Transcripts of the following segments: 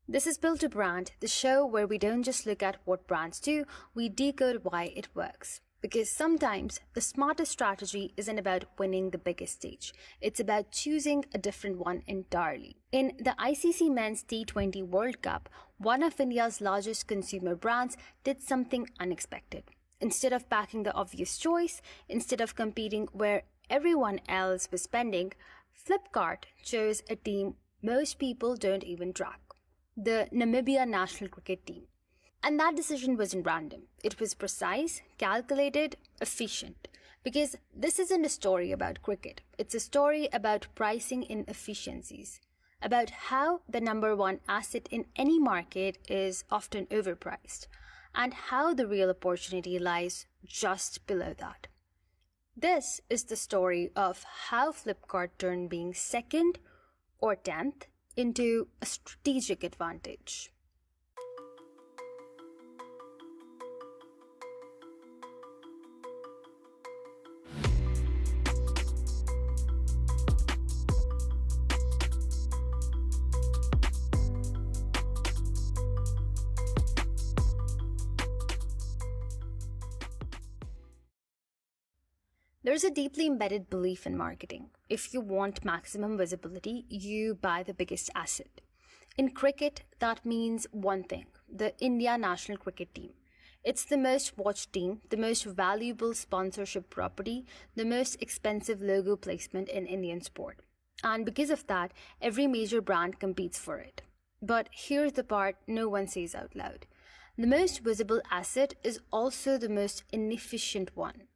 This is Build a Brand, the show where we don't just look at what brands do, we decode why it works. Because sometimes the smartest strategy isn't about winning the biggest stage. It's about choosing a different one entirely. In the ICC Men's T20 World Cup, one of India's largest consumer brands did something unexpected. Instead of backing the obvious choice, instead of competing where everyone else was spending, Flipkart chose a team most people don't even track. The Namibia national cricket team. And that decision wasn't random. It was precise, calculated, efficient. Because this isn't a story about cricket. It's a story about pricing inefficiencies. About how the number one asset in any market is often overpriced. And how the real opportunity lies just below that. This is the story of how Flipkart turned being second or 10th into a strategic advantage. There's a deeply embedded belief in marketing. If you want maximum visibility, you buy the biggest asset. In cricket, that means one thing: the India national cricket team. It's the most watched team, the most valuable sponsorship property, the most expensive logo placement in Indian sport. And because of that, every major brand competes for it. But here's the part no one says out loud. The most visible asset is also the most inefficient one.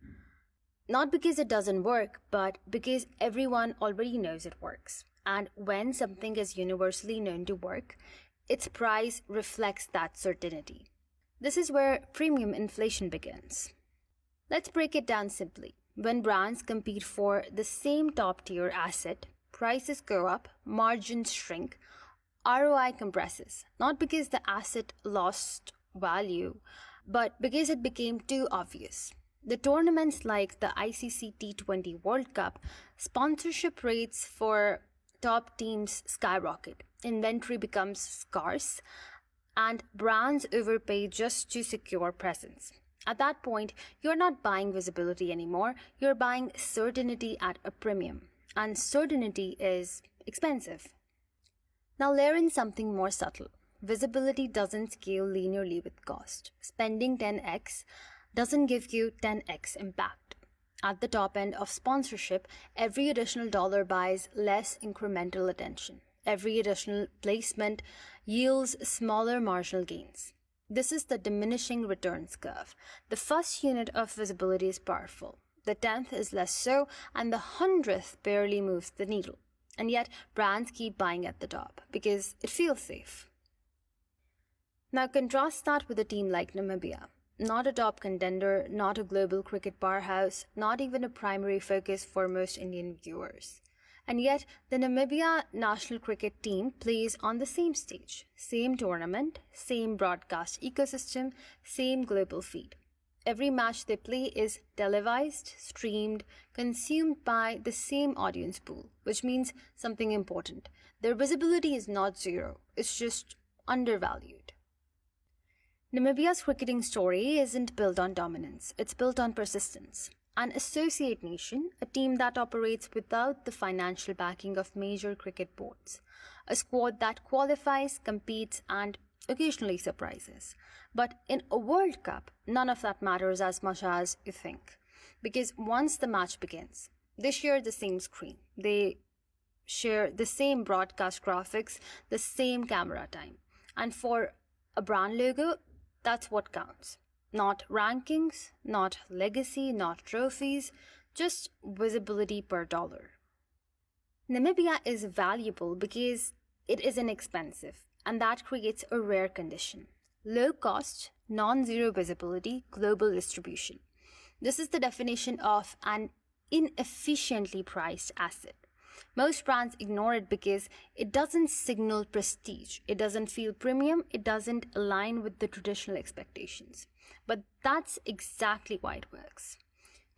Not because it doesn't work, but because everyone already knows it works. And when something is universally known to work, its price reflects that certainty. This is where premium inflation begins. Let's break it down simply. When brands compete for the same top-tier asset, prices go up, margins shrink, ROI compresses. Not because the asset lost value, but because it became too obvious. The tournaments like the ICC T20 World Cup, sponsorship rates for top teams skyrocket, inventory becomes scarce, and brands overpay just to secure presence. At that point, you're not buying visibility anymore, you're buying certainty at a premium, and certainty is expensive. Now layer in something more subtle. Visibility doesn't scale linearly with cost. Spending 10x doesn't give you 10x impact. At the top end of sponsorship, every additional dollar buys less incremental attention. Every additional placement yields smaller marginal gains. This is the diminishing returns curve. The first unit of visibility is powerful. The 10th is less so, and the 100th barely moves the needle. And yet, brands keep buying at the top because it feels safe. Now contrast that with a team like Namibia. Not a top contender, not a global cricket powerhouse, not even a primary focus for most Indian viewers. And yet, the Namibia national cricket team plays on the same stage, same tournament, same broadcast ecosystem, same global feed. Every match they play is televised, streamed, consumed by the same audience pool, which means something important. Their visibility is not zero, it's just undervalued. Namibia's cricketing story isn't built on dominance, it's built on persistence. An associate nation, a team that operates without the financial backing of major cricket boards. A squad that qualifies, competes, and occasionally surprises. But in a World Cup, none of that matters as much as you think. Because once the match begins, they share the same screen. They share the same broadcast graphics, the same camera time. And for a brand logo, that's what counts. Not rankings, not legacy, not trophies, just visibility per dollar. Namibia is valuable because it is inexpensive, and that creates a rare condition. Low cost, non-zero visibility, global distribution. This is the definition of an inefficiently priced asset. Most brands ignore it because it doesn't signal prestige, it doesn't feel premium, it doesn't align with the traditional expectations. But that's exactly why it works.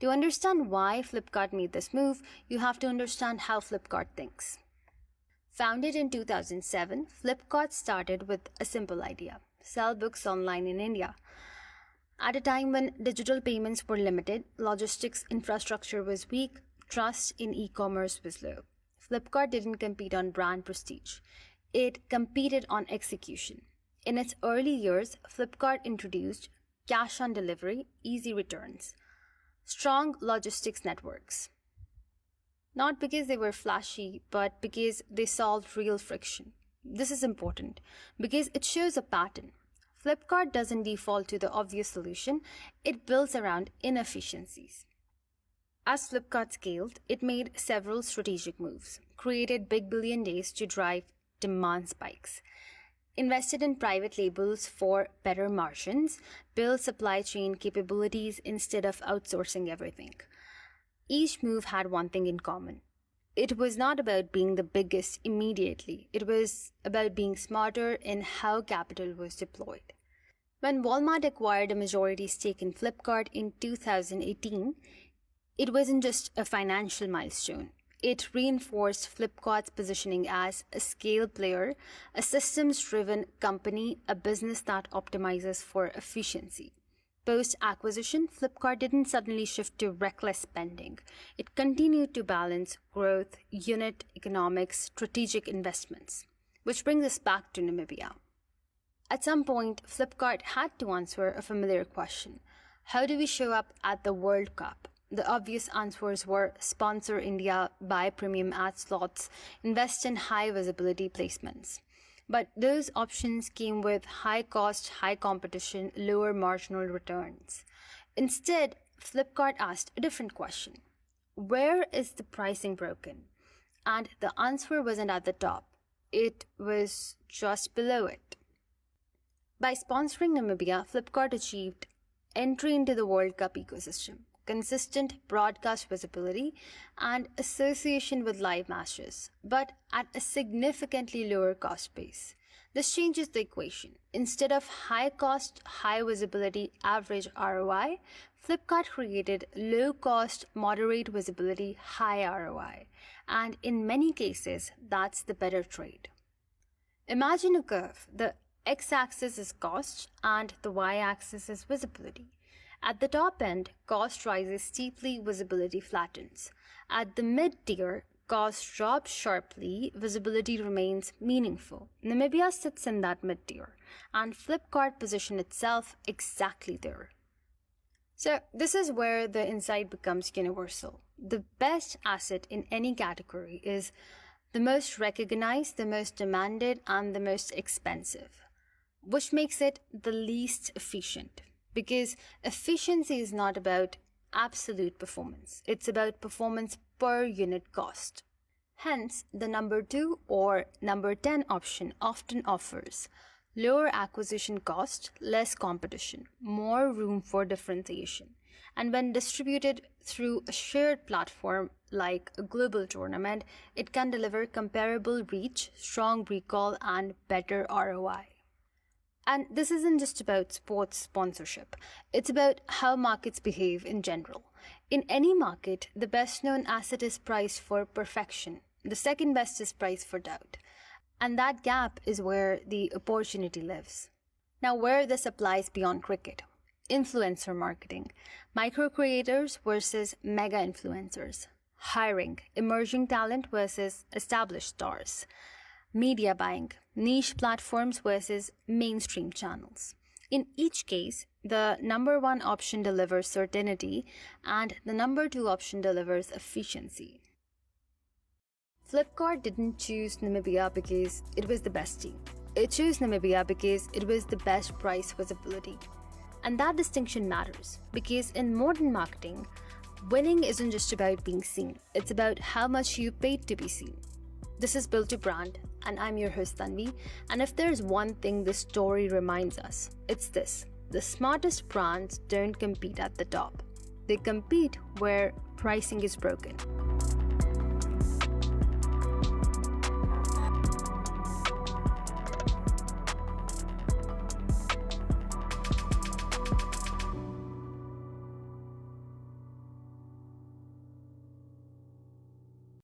To understand why Flipkart made this move, you have to understand how Flipkart thinks. Founded in 2007, Flipkart started with a simple idea: sell books online in India. At a time when digital payments were limited, logistics infrastructure was weak, trust in e-commerce was low. Flipkart didn't compete on brand prestige. It competed on execution. In its early years, Flipkart introduced cash on delivery, easy returns, strong logistics networks. Not because they were flashy, but because they solved real friction. This is important because it shows a pattern. Flipkart doesn't default to the obvious solution, it builds around inefficiencies. As Flipkart scaled, it made several strategic moves, created big billion days to drive demand spikes, invested in private labels for better margins, built supply chain capabilities instead of outsourcing everything. Each move had one thing in common. It was not about being the biggest immediately. It was about being smarter in how capital was deployed. When Walmart acquired a majority stake in Flipkart in 2018, it wasn't just a financial milestone. It reinforced Flipkart's positioning as a scale player, a systems-driven company, a business that optimizes for efficiency. Post-acquisition, Flipkart didn't suddenly shift to reckless spending. It continued to balance growth, unit economics, strategic investments. Which brings us back to Namibia. At some point, Flipkart had to answer a familiar question. How do we show up at the World Cup? The obvious answers were sponsor India, buy premium ad slots, invest in high visibility placements. But those options came with high cost, high competition, lower marginal returns. Instead, Flipkart asked a different question. Where is the pricing broken? And the answer wasn't at the top. It was just below it. By sponsoring Namibia, Flipkart achieved entry into the World Cup ecosystem, consistent broadcast visibility, and association with live matches, but at a significantly lower cost base. This changes the equation. Instead of high cost, high visibility, average ROI, Flipkart created low cost, moderate visibility, high ROI. And in many cases, that's the better trade. Imagine a curve. The x-axis is cost and the y-axis is visibility. At the top end, cost rises steeply, visibility flattens. At the mid-tier, cost drops sharply, visibility remains meaningful. Namibia sits in that mid-tier, and Flipkart positioned itself exactly there. So this is where the insight becomes universal. The best asset in any category is the most recognized, the most demanded, and the most expensive, which makes it the least efficient. Because efficiency is not about absolute performance. It's about performance per unit cost. Hence, the number 2 or number 10 option often offers lower acquisition cost, less competition, more room for differentiation. And when distributed through a shared platform like a global tournament, it can deliver comparable reach, strong recall, and better ROI. And this isn't just about sports sponsorship. It's about how markets behave in general. In any market, the best known asset is priced for perfection. The second best is priced for doubt. And that gap is where the opportunity lives. Now, where this applies beyond cricket. Influencer marketing. Micro creators versus mega influencers. Hiring. Emerging talent versus established stars. Media buying, niche platforms versus mainstream channels. In each case, the number 1 option delivers certainty and the number 2 option delivers efficiency. Flipkart didn't choose Namibia because it was the best team. It chose Namibia because it was the best price visibility. And that distinction matters because in modern marketing, winning isn't just about being seen. It's about how much you paid to be seen. This is Built to Brand, and I'm your host Tanvi. And if there's one thing this story reminds us, it's this. The smartest brands don't compete at the top. They compete where pricing is broken.